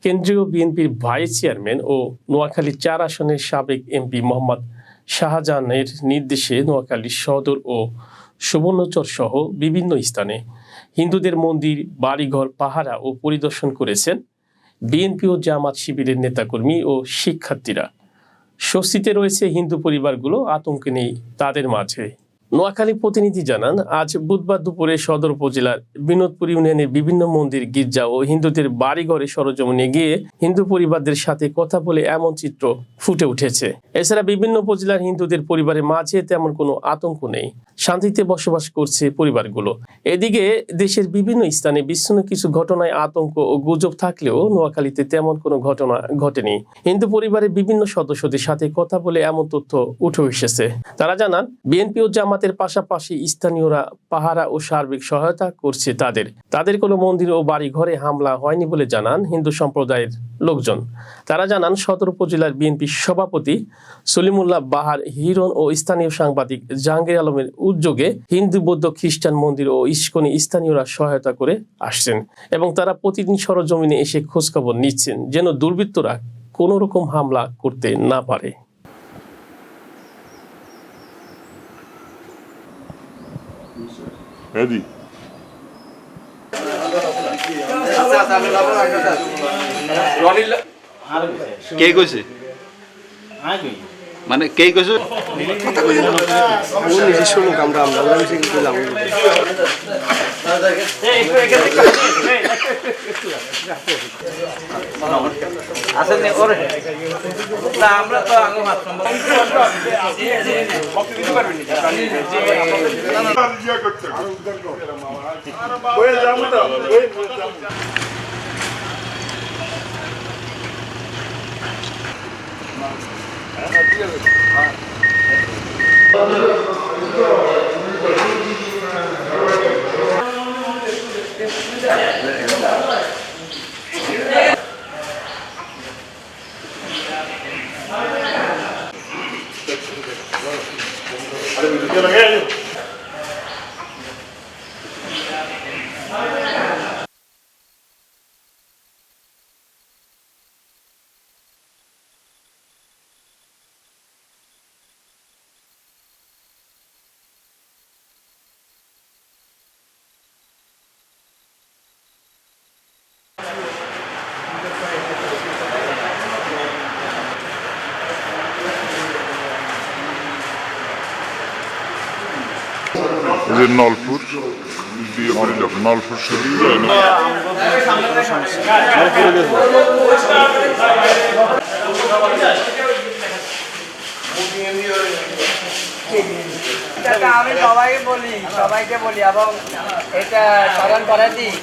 কেন্দ্রীয় বিএনপির vice chairman ও নোয়াখালী ৪ আসনের সাবেক এমপি মোহাম্মদ শাহজাহানের নির্দেশে নোয়াখালী সদর ও সুবর্ণচর সহ বিভিন্ন স্থানে হিন্দুদের মন্দির, বাড়িঘর পাহারা ও পরিদর্শন করেছেন বিএনপি ও জামাত শিবিরের নেতাকর্মী ও শিক্ষার্থীরা। স্বস্তিতে রয়েছে হিন্দু পরিবারগুলো, আতঙ্ক নেই তাদের মাঝে। নোয়াখালী প্রতিনিধি জানান, আজ বুধবার দুপুরে সদর উপজেলার বিনোদপুর ইউনিয়নের বিভিন্ন মন্দির, গির্জা ও হিন্দুদের বাড়িঘরে সরজমিনে গিয়ে হিন্দু পরিবারদের সাথে কথা বলে এমন চিত্র ফুটে উঠেছে। এছাড়া বিভিন্ন উপজেলার হিন্দুদের পরিবারের মাঝে তেমন কোনো আতঙ্ক নেই, শান্তিতে বসবাস করছে পরিবারগুলো। এদিকে দেশের বিভিন্ন স্থানে বিচ্ছিন্ন কিছু ঘটনায় আতঙ্ক ও গুজব থাকলেও নোয়াখালীতে তেমন কোনো ঘটনা ঘটেনি। হিন্দু পরিবারের বিভিন্ন সদস্যদের সাথে কথা বলে এমন তথ্য উঠে এসেছে। তারা জানান, বিএনপি ও জামাতের পাশাপাশি স্থানীয়রা পাহারা ও সার্বিক সহায়তা করছে তাদের কোনো মন্দির ও বাড়ি ঘরে হামলা হয়নি বলে জানান হিন্দু সম্প্রদায়ের লোকজন। তারা জানান, সদর উপজেলার বিএনপি সভাপতি সলিমুল্লাহ বাহার হিরণ ও স্থানীয় সাংবাদিক জাহাঙ্গীর আলমের উদ্যোগে হিন্দু, বৌদ্ধ, খ্রিস্টান মন্দির ও ইস্কনে স্থানীয়রা সহায়তা করে আসছেন এবং তারা প্রতিদিন সরজমিনে এসে খোঁজখবর নিচ্ছেন যেন দুর্বৃত্তরা কোনো রকম হামলা করতে না পারে। কে কইছে? মানে কে কইছে? আমরা তো নলপুর নলপুর আমি সবাইকে বলি এবং এটা স্মরণ করে দিই।